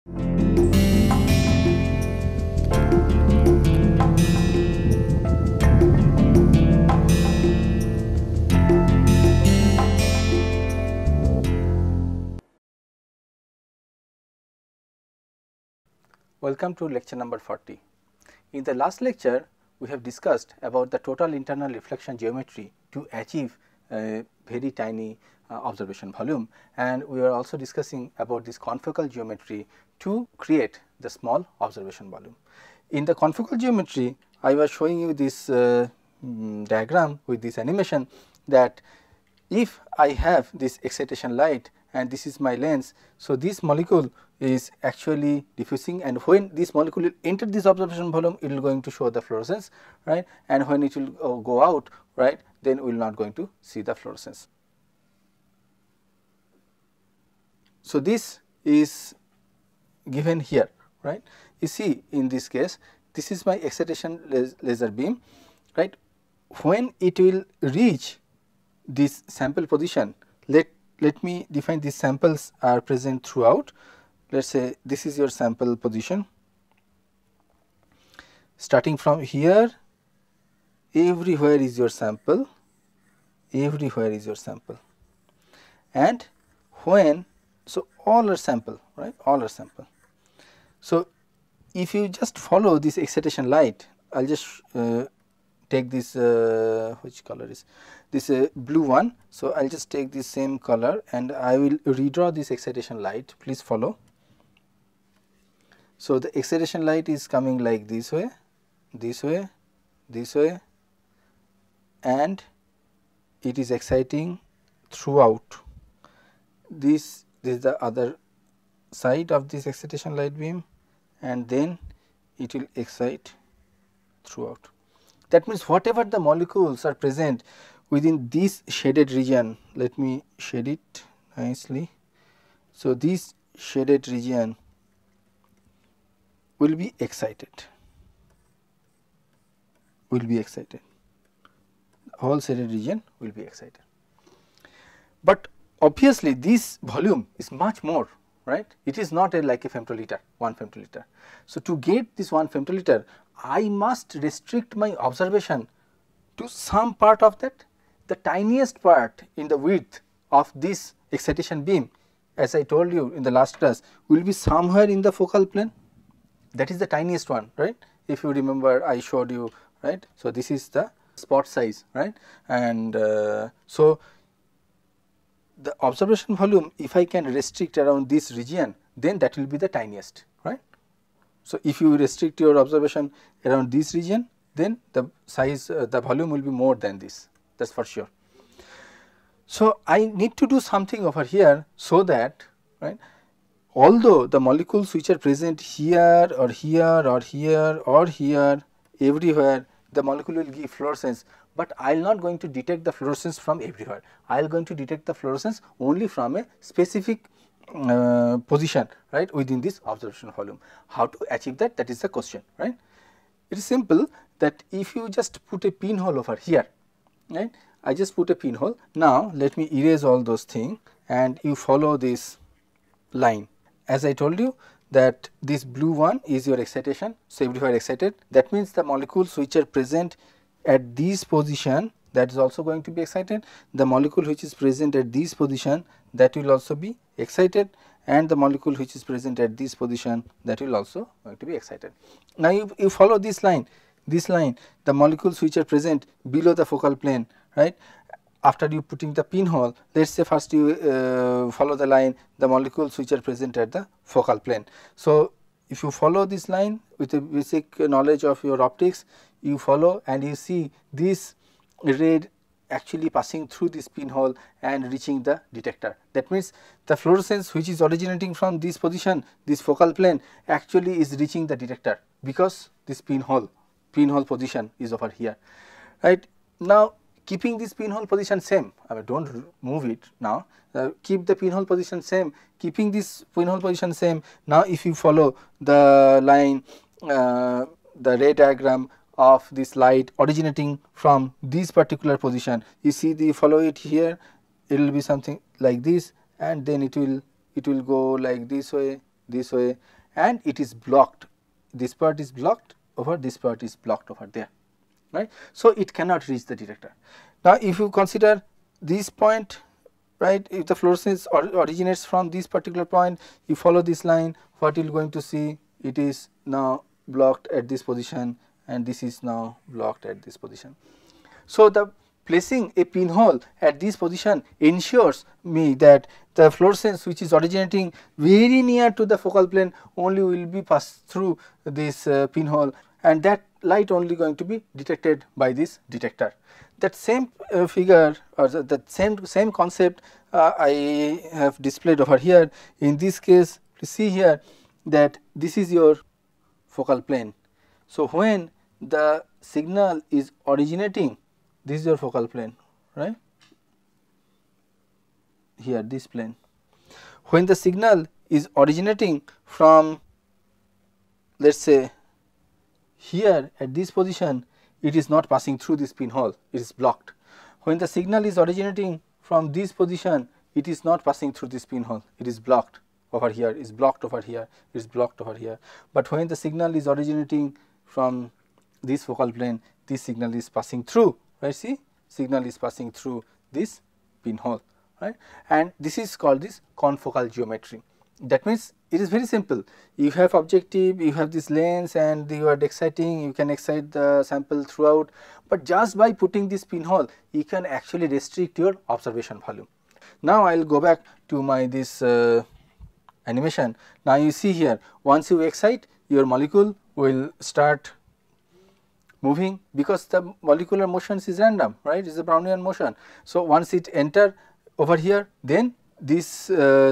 Welcome to lecture number 40. In the last lecture, we have discussed about the total internal reflection geometry to achieve a very tiny observation volume, and we are also discussing about this confocal geometry to create the small observation volume. In the confocal geometry, I was showing you this diagram with this animation, that if I have this excitation light and this is my lens, so this molecule is actually diffusing, and when this molecule will enter this observation volume, it will going to show the fluorescence, right, and when it will go out, right, then we will not going to see the fluorescence. So this is given here, right. You see, in this case, this is my excitation laser beam, right. When it will reach this sample position, let me define these samples are present throughout. Let us say this is your sample position. Starting from here, everywhere is your sample, everywhere is your sample, and when, so all are sample, right, all are sample. So if you just follow this excitation light, I will just take this, which color is this, blue one. So I will just take this same color and I will redraw this excitation light, please follow. So the excitation light is coming like this way, this way, this way, and it is exciting throughout. This is the other side of this excitation light beam, and then it will excite throughout. That means whatever the molecules are present within this shaded region, let me shade it nicely. So this shaded region will be excited, the whole shaded region will be excited. But obviously this volume is much more, right, it is not like a femtoliter, 1 femtoliter. So to get this 1 femtoliter, I must restrict my observation to some part of that, the tiniest part in the width of this excitation beam, as I told you in the last class, will be somewhere in the focal plane. That is the tiniest one, right, if you remember I showed you, right. So this is the spot size, right, and so the observation volume, if I can restrict around this region, then that will be the tiniest, right. So if you restrict your observation around this region, then the size, the volume will be more than this, that is for sure. So I need to do something over here, so that, right, although the molecules which are present here or here or here or here, everywhere the molecule will give fluorescence, but I will not going to detect the fluorescence from everywhere. I will going to detect the fluorescence only from a specific position, right, within this observation volume. How to achieve that? That is the question, right. It is simple, that if you just put a pinhole over here, right, I just put a pinhole. Now let me erase all those things and you follow this line. As I told you that this blue one is your excitation, so everywhere excited, that means the molecules which are present at this position, that is also going to be excited, the molecule which is present at this position, that will also be excited, and the molecule which is present at this position, that will also going to be excited. Now you follow this line, the molecules which are present below the focal plane, right. After you putting the pinhole, let us say first you follow the line, the molecules which are present at the focal plane. So if you follow this line with a basic knowledge of your optics, you follow and you see this ray actually passing through this pinhole and reaching the detector. That means the fluorescence which is originating from this position, this focal plane, actually is reaching the detector, because this pinhole position is over here, right. Now keeping this pinhole position same, I mean, do not move it now, keep the pinhole position same, keeping this pinhole position same. Now if you follow the line, the ray diagram of this light originating from this particular position, you see, the follow it here, it will be something like this, and then it will go like this way, this way, and it is blocked. This part is blocked over, this part is blocked over there, right. So, it cannot reach the detector. Now, if you consider this point, right, if the fluorescence originates from this particular point, you follow this line, what you are going to see, it is now blocked at this position and this is now blocked at this position. So, the placing a pinhole at this position ensures me that the fluorescence which is originating very near to the focal plane only will be passed through this pinhole, and that light only going to be detected by this detector. That same figure or that same concept I have displayed over here. In this case, you see here that this is your focal plane. So, when the signal is originating, this is your focal plane, right, here this plane. When the signal is originating from, let us say, here at this position, it is not passing through this pinhole, it is blocked. When the signal is originating from this position, it is not passing through this pinhole, it is blocked over here, is blocked over here, is blocked over here. But when the signal is originating from this focal plane, this signal is passing through, right, see, signal is passing through this pinhole, right, and this is called this confocal geometry. That means, it is very simple. You have objective, you have this lens, and you are exciting, you can excite the sample throughout, but just by putting this pinhole, you can actually restrict your observation volume. Now, I will go back to my this animation. Now, you see here, once you excite, your molecule will start moving, because the molecular motions is random, right, it is a Brownian motion. So, once it enter over here, then this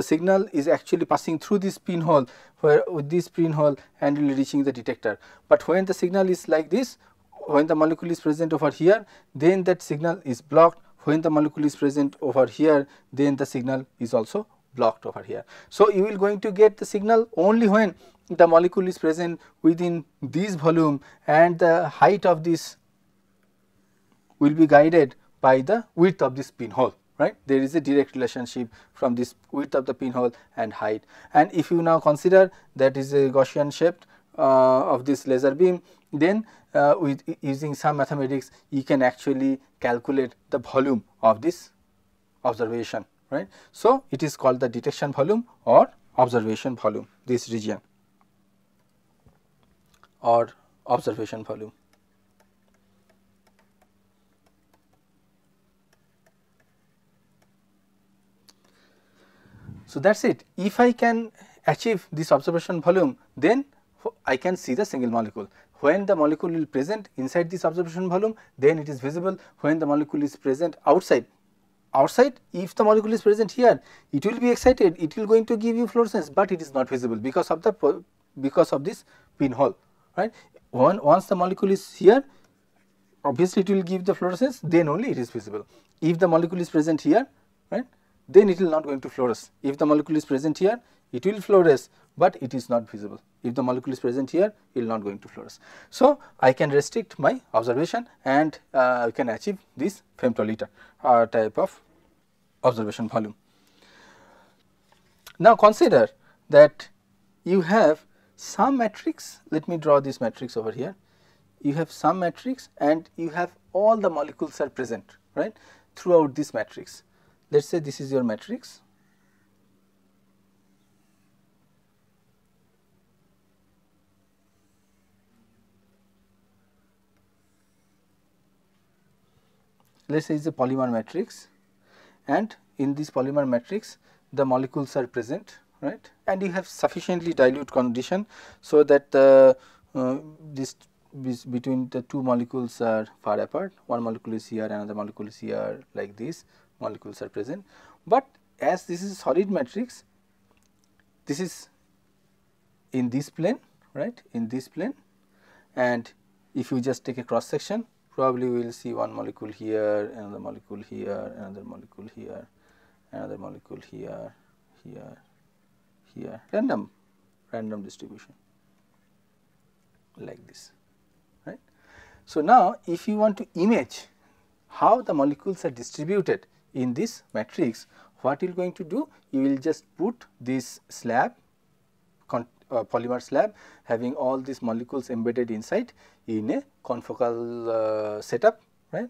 signal is actually passing through this pinhole, where with this pinhole and will reaching the detector. But when the signal is like this, when the molecule is present over here, then that signal is blocked. When the molecule is present over here, then the signal is also blocked over here. So, you will going to get the signal only when the molecule is present within this volume, and the height of this will be guided by the width of this pinhole, right. There is a direct relationship from this width of the pinhole and height. And if you now consider that is a Gaussian shaped of this laser beam, then with using some mathematics, you can actually calculate the volume of this observation, right. So, it is called the detection volume or observation volume, this region, or observation volume. So, that is it. If I can achieve this observation volume, then I can see the single molecule. When the molecule will present inside this observation volume, then it is visible. When the molecule is present outside, if the molecule is present here, it will be excited, it will going to give you fluorescence, but it is not visible because of this pinhole, right. Once the molecule is here, obviously it will give the fluorescence, then only it is visible. If the molecule is present here, right, then it will not going to fluoresce. If the molecule is present here, it will fluoresce, but it is not visible. If the molecule is present here, it will not going to fluoresce. So, I can restrict my observation, and I can achieve this femtoliter type of observation volume. Now, consider that you have some matrix. Let me draw this matrix over here. You have some matrix and you have all the molecules are present, right, throughout this matrix. Let us say this is your matrix. Let us say it is a polymer matrix, and in this polymer matrix the molecules are present, right, and you have sufficiently dilute condition, so that the between the two molecules are far apart. One molecule is here, another molecule is here, like this molecules are present. But as this is a solid matrix, this is in this plane, right, in this plane, and if you just take a cross section, probably we will see one molecule here, another molecule here, another molecule here, another molecule here, here, here, random distribution like this, right. So, now if you want to image how the molecules are distributed in this matrix, what you are going to do? You will just put this slab polymer slab having all these molecules embedded inside in a confocal setup, right.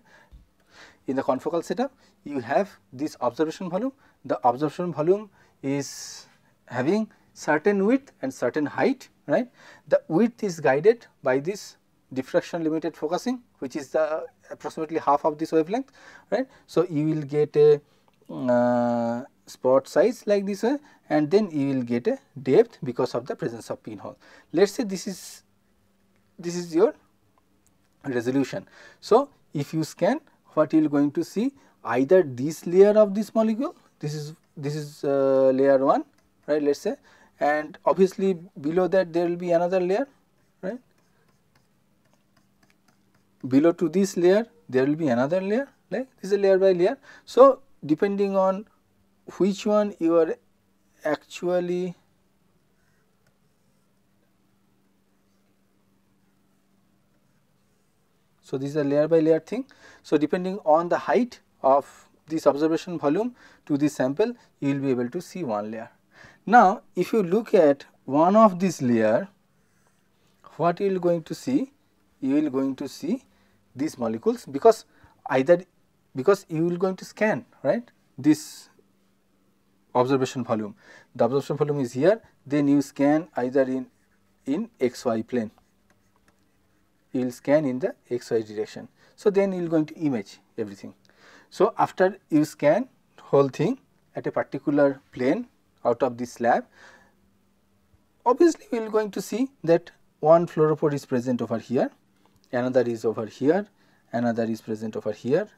In the confocal setup, you have this observation volume. The observation volume is having certain width and certain height, right. The width is guided by this diffraction limited focusing, which is the approximately half of this wavelength, right. So, you will get a spot size like this way, and then you will get a depth because of the presence of pinhole. Let us say this is your resolution. So, if you scan, what you are going to see, either this layer of this molecule, this is layer 1, right, let us say, and obviously below that there will be another layer, right. Below to this layer there will be another layer, like this is a layer by layer. So, depending on which one you are actually so this is a layer by layer thing. So, depending on the height of this observation volume to this sample, you will be able to see one layer. Now, if you look at one of this layer, what you will going to see? You will going to see these molecules, because you will going to scan, right, this observation volume. The observation volume is here, then you scan either in xy plane, you will scan in the xy direction. So, then you will going to image everything. So, after you scan whole thing at a particular plane out of this slab, obviously we will going to see that one fluoropore is present over here, another is over here, another is present over here.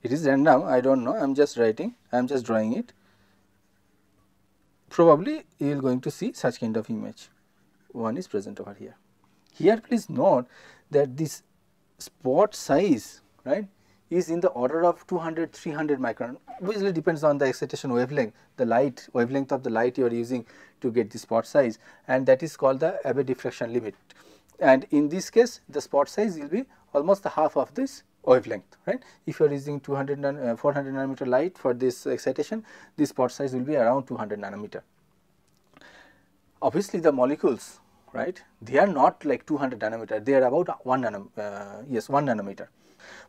It is random, I do not know, I am just writing, I am just drawing it. Probably you will going to see such kind of image, one is present over here. Here please note that this spot size, right, is in the order of 200-300 micron, obviously depends on the excitation wavelength, the light wavelength of the light you are using to get the spot size, and that is called the Abba diffraction limit. And in this case the spot size will be almost the half of this wavelength, right. If you are using 400 nanometer light for this excitation, this spot size will be around 200 nanometer. Obviously the molecules, right, they are not like 200 nanometer, they are about 1 nanometer,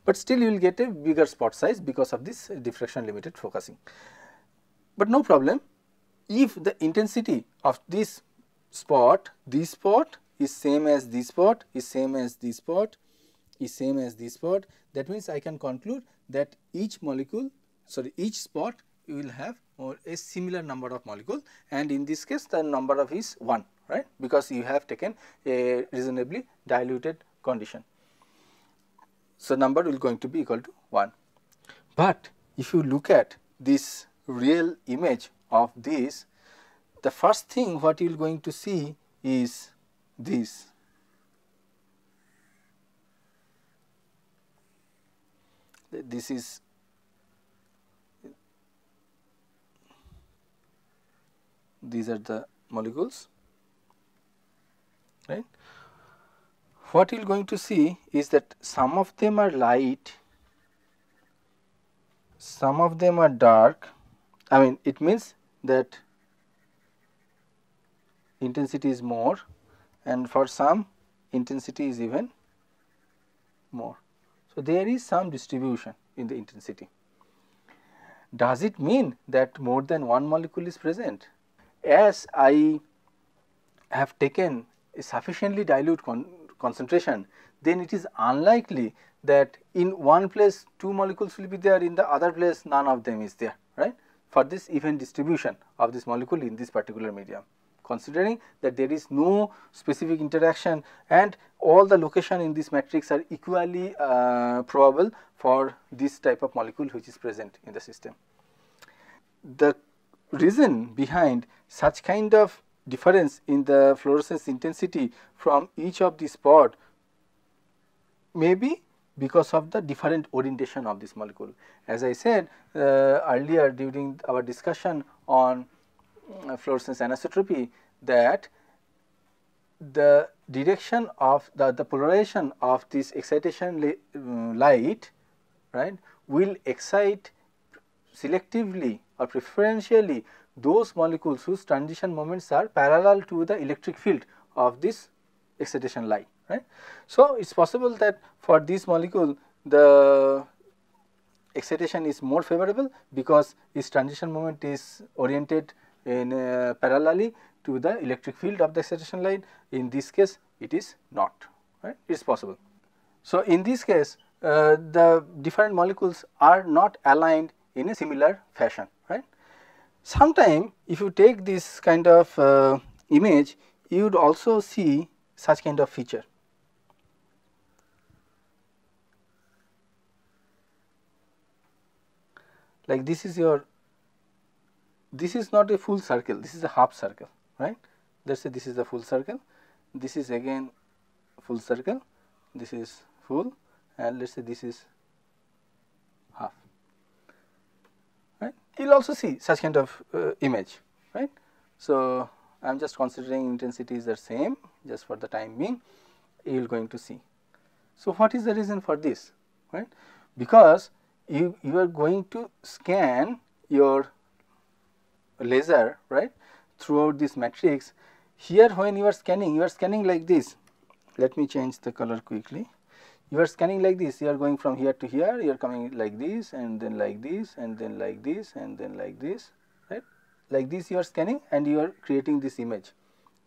but still you will get a bigger spot size because of this diffraction limited focusing. But no problem, if the intensity of this spot is same as this spot, is same as this spot, is same as this spot, that means I can conclude that each spot you will have a similar number of molecule, and in this case the number of is 1, right, because you have taken a reasonably diluted condition. So, number will going to be equal to 1. But if you look at this real image of this, the first thing what you are going to see is this. These are the molecules, right. What you are going to see is that some of them are light, some of them are dark. I mean, it means that intensity is more, and for some intensity is even more. So, there is some distribution in the intensity. Does it mean that more than one molecule is present? As I have taken a sufficiently dilute concentration, then it is unlikely that in one place 2 molecules will be there, in the other place none of them is there, right, for this even distribution of this molecule in this particular medium, considering that there is no specific interaction and all the location in this matrix are equally probable for this type of molecule which is present in the system. The reason behind such kind of difference in the fluorescence intensity from each of the spot may be because of the different orientation of this molecule. As I said earlier during our discussion on fluorescence anisotropy, that the direction of the polarization of this excitation light, right, will excite selectively or preferentially those molecules whose transition moments are parallel to the electric field of this excitation line, right. So, it is possible that for this molecule the excitation is more favorable because its transition moment is oriented in parallelly to the electric field of the excitation line. In this case it is not, right, it is possible. So, in this case the different molecules are not aligned in a similar fashion, right. Sometime if you take this kind of image, you would also see such kind of feature. Like this is your, this is not a full circle, this is a half circle, right. Let us say this is the full circle, this is again full circle, this is full, and let us say this is half, right. You will also see such kind of image, right. So, I am just considering intensities are same just for the time being, you will going to see. So, what is the reason for this, right? Because you are going to scan your laser, right, throughout this matrix. Here when you are scanning like this. Let me change the color quickly. You are scanning like this, you are going from here to here, you are coming like this and then like this and then like this and then like this, right. Like this you are scanning and you are creating this image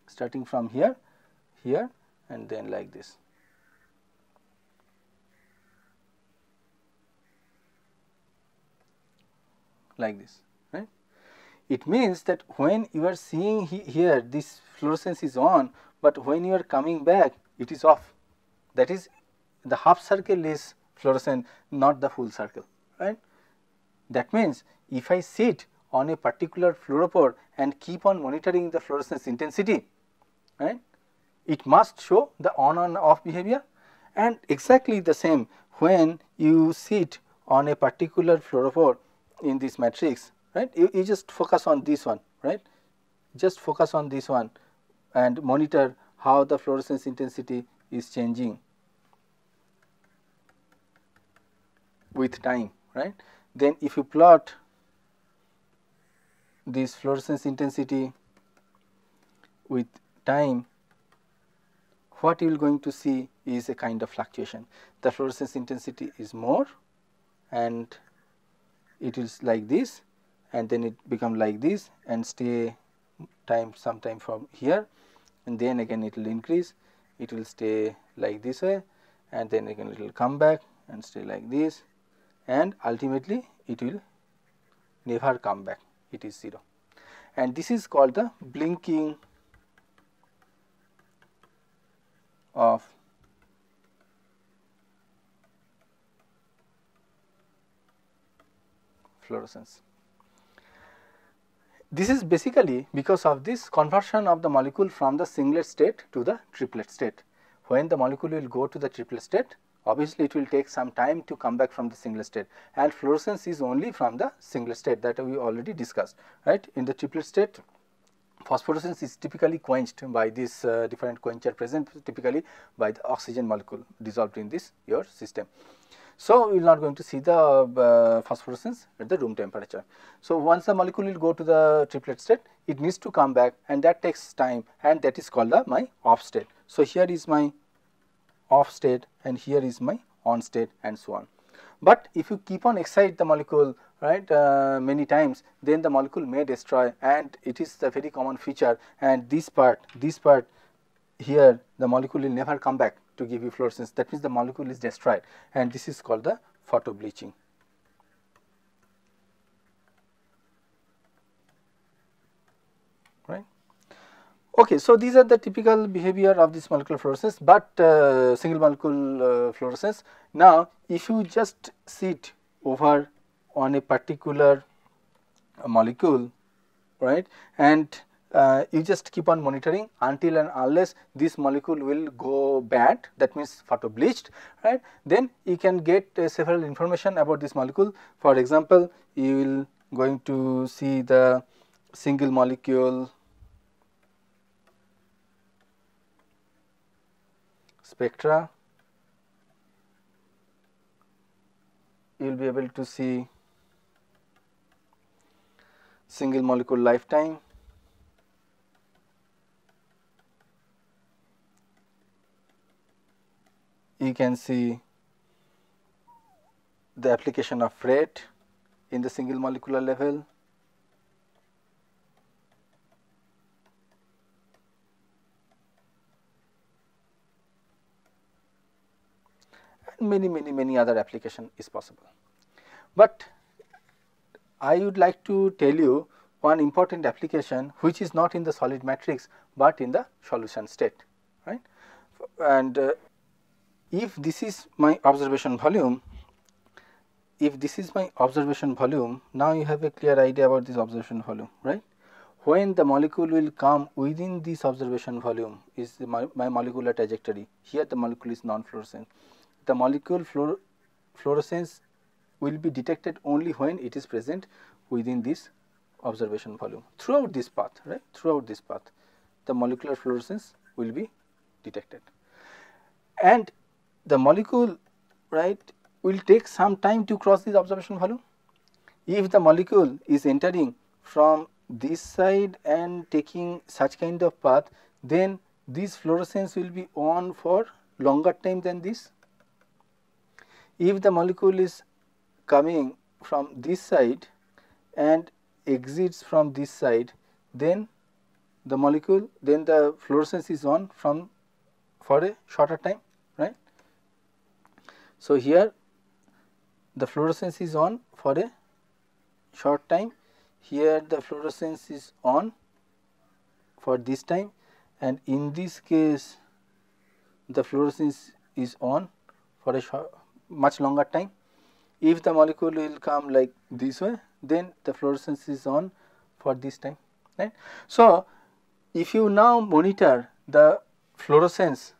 starting from here, here and then like this. Like this, right. It means that when you are seeing here this fluorescence is on, but when you are coming back it is off. That is, the half circle is fluorescent, not the full circle, right. That means if I sit on a particular fluorophore and keep on monitoring the fluorescence intensity, right, it must show the on and off behavior, and exactly the same when you sit on a particular fluorophore in this matrix, right. You just focus on this one, right, just focus on this one and monitor how the fluorescence intensity is changing with time, right. Then if you plot this fluorescence intensity with time, what you are going to see is a kind of fluctuation. The fluorescence intensity is more and it is like this, and then it become like this and stay sometime from here, and then again it will increase, it will stay like this way, and then again it will come back and stay like this, and ultimately it will never come back, it is 0. And this is called the blinking of fluorescence. This is basically because of this conversion of the molecule from the singlet state to the triplet state. When the molecule will go to the triplet state, obviously it will take some time to come back from the singlet state, and fluorescence is only from the singlet state that we already discussed, right. In the triplet state, phosphorescence is typically quenched by this different quencher present typically by the oxygen molecule dissolved in this your system. So, we are not going to see the phosphorescence at the room temperature. So, once the molecule will go to the triplet state, it needs to come back, and that takes time, and that is called my off state. So, here is my off state and here is my on state and so on. But if you keep on excite the molecule, right, many times, then the molecule may destroy, and it is a very common feature, and this part here the molecule will never come back to give you fluorescence. That means the molecule is destroyed, and this is called the photo bleaching. Right. Okay, so these are the typical behavior of this molecular fluorescence, but single molecule fluorescence. Now, if you just sit over on a particular molecule, right, and you just keep on monitoring until and unless this molecule will go bad, that means photo bleached, right, then you can get several information about this molecule. For example, you will going to see the single molecule spectra, you will be able to see single molecule lifetime, you can see the application of rate in the single molecular level, and many other application is possible. But I would like to tell you one important application which is not in the solid matrix, but in the solution state, right. And if this is my observation volume, now you have a clear idea about this observation volume, right. When the molecule will come within this observation volume is my molecular trajectory. Here the molecule is non-fluorescent. The molecule fluorescence will be detected only when it is present within this observation volume. Throughout this path, right, throughout this path, the molecular fluorescence will be detected. And the molecule, right, will take some time to cross this observation volume. If the molecule is entering from this side and taking such kind of path, then this fluorescence will be on for longer time than this. If the molecule is coming from this side and exits from this side, then the fluorescence is on for a shorter time, right. So here the fluorescence is on for a short time, here the fluorescence is on for this time, and in this case the fluorescence is on for a much longer time. If the molecule will come like this way, then the fluorescence is on for this time, right. So if you now monitor the fluorescence,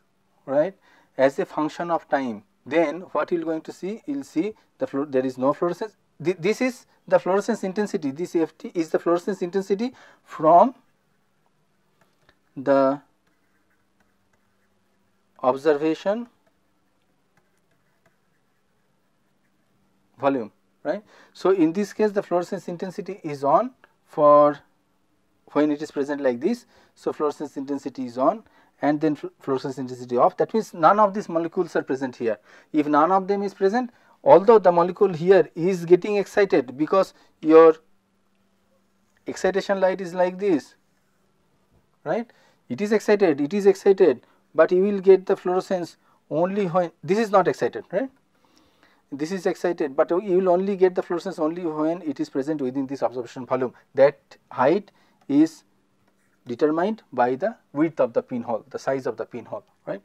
right, as a function of time, then what you are going to see, you will see there is no fluorescence. This is the fluorescence intensity, this Ft is the fluorescence intensity from the observation volume, right. So in this case the fluorescence intensity is on for when it is present like this. So fluorescence intensity is on and then fluorescence intensity off. That means none of these molecules are present here. If none of them is present, although the molecule here is getting excited, because your excitation light is like this, right, it is excited, but you will get the fluorescence only when this is not excited, right. This is excited, but you will only get the fluorescence only when it is present within this observation volume. That height is determined by the width of the pinhole, the size of the pinhole, right.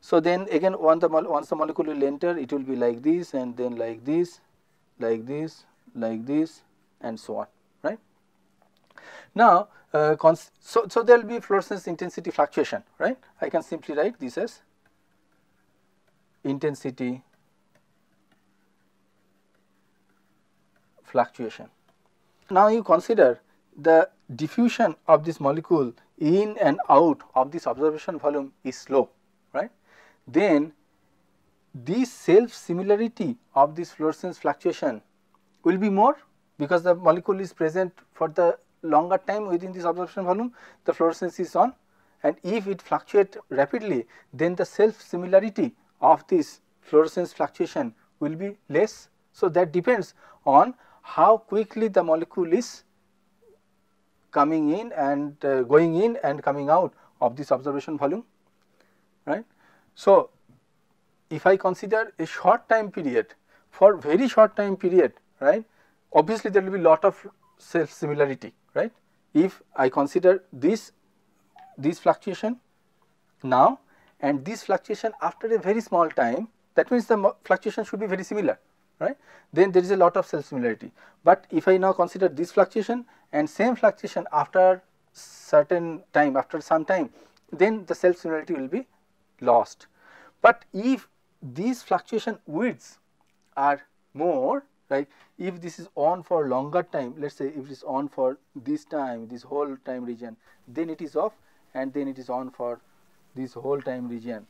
So then again once the molecule will enter, it will be like this, and then like this, like this, like this, and so on, right. Now so there will be fluorescence intensity fluctuation, right. I can simply write this as intensity fluctuation. Now you consider the diffusion of this molecule in and out of this observation volume is slow, right. Then this self similarity of this fluorescence fluctuation will be more, because the molecule is present for the longer time within this observation volume, the fluorescence is on, and if it fluctuates rapidly, then the self similarity of this fluorescence fluctuation will be less. So that depends on how quickly the molecule is coming in and going in and coming out of this observation volume, right. So if I consider a short time period, for very short time period, right, obviously there will be lot of self similarity, right. If I consider this fluctuation now and this fluctuation after a very small time, that means the fluctuation should be very similar, right. Then there is a lot of self similarity. But if I now consider this fluctuation and same fluctuation after certain time, after some time, then the self similarity will be lost. But if these fluctuation widths are more, right, if this is on for longer time, let us say if it is on for this time, this whole time region, then it is off, and then it is on for this whole time region,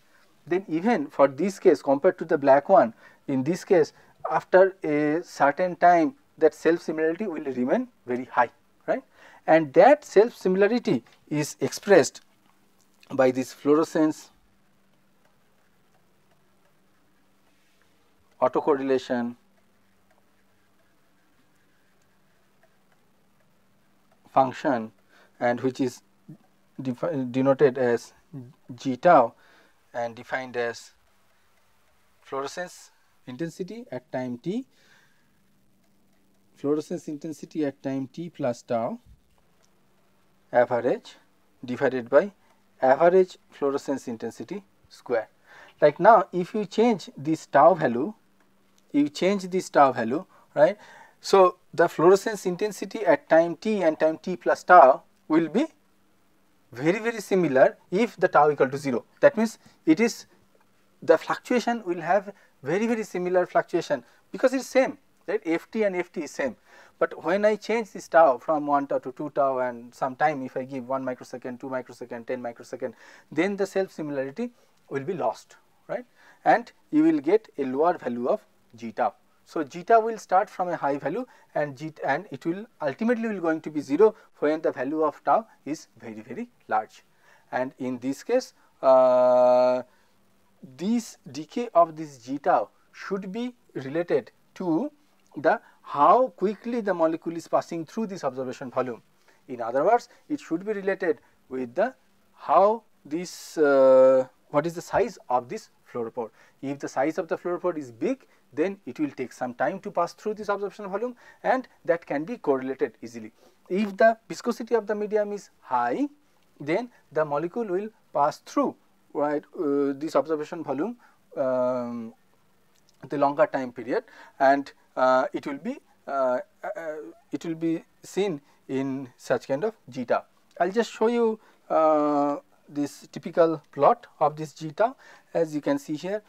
then even for this case compared to the black one, in this case after a certain time that self similarity will remain very high, right? And that self similarity is expressed by this fluorescence autocorrelation function, and which is denoted as g tau and defined as fluorescence intensity at time t, fluorescence intensity at time t plus tau average divided by average fluorescence intensity square. Like now, if you change this tau value, right? So the fluorescence intensity at time t and time t plus tau will be very similar if the tau equal to 0. That means it is the fluctuation will have very similar fluctuation because it is same, right? Ft and Ft is same. But when I change this tau from 1 tau to 2 tau and some time, if I give 1 microsecond, 2 microsecond, 10 microsecond, then the self similarity will be lost, right? And you will get a lower value of g tau. So g tau will start from a high value, and it will ultimately going to be 0 when the value of tau is very large. And in this case, this decay of this g tau should be related to the how quickly the molecule is passing through this observation volume. In other words, it should be related with the how this what is the size of this fluoropore. If the size of the fluoropore is big, then it will take some time to pass through this observation volume, and that can be correlated easily. If the viscosity of the medium is high, then the molecule will pass through, right, this observation volume the longer time period, and it will be seen in such kind of g tau. I will just show you this typical plot of this g tau. As you can see here,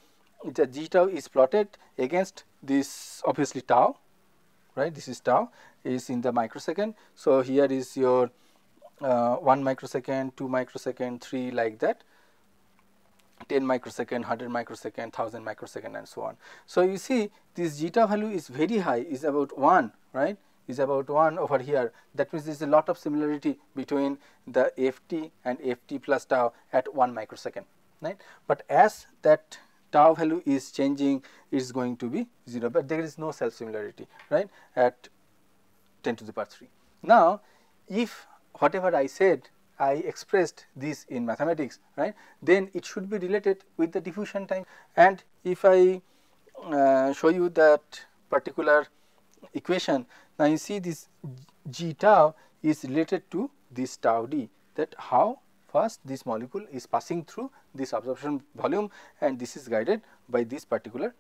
the g tau is plotted against this obviously tau, right? This is tau is in the microsecond. So here is your 1 microsecond, 2 microsecond, 3 like that, 10 microsecond, 100 microsecond, 1000 microsecond, and so on. So you see this g tau value is very high, is about 1, right? Is about 1 over here. That means there is a lot of similarity between the Ft and Ft plus tau at 1 microsecond, right? But as that tau value is changing, it is going to be 0, but there is no self similarity, right, at 10 to the power 3. Now, if whatever I said, I expressed this in mathematics, right, then it should be related with the diffusion time. And if I show you that particular equation, now you see this g tau is related to this tau d, that how fast this molecule is passing through this absorption volume, and this is guided by this particular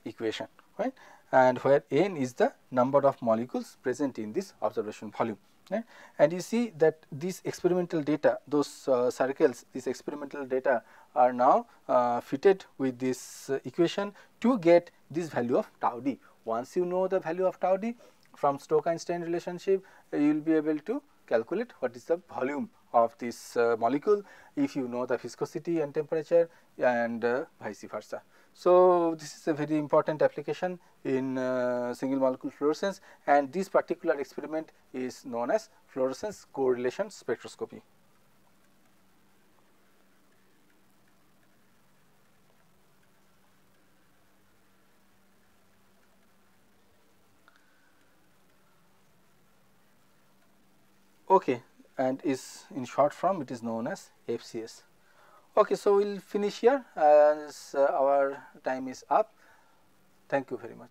equation, right, and where n is the number of molecules present in this observation volume. Right? And you see that these experimental data, those circles, these experimental data are now fitted with this equation to get this value of tau d. Once you know the value of tau d from Stokes-Einstein relationship, you will be able to calculate what is the volume of this molecule if you know the viscosity and temperature, and vice versa. So this is a very important application in single molecule fluorescence, and this particular experiment is known as fluorescence correlation spectroscopy. Okay, and is in short form it is known as FCS. Okay, so we will finish here as our time is up. Thank you very much.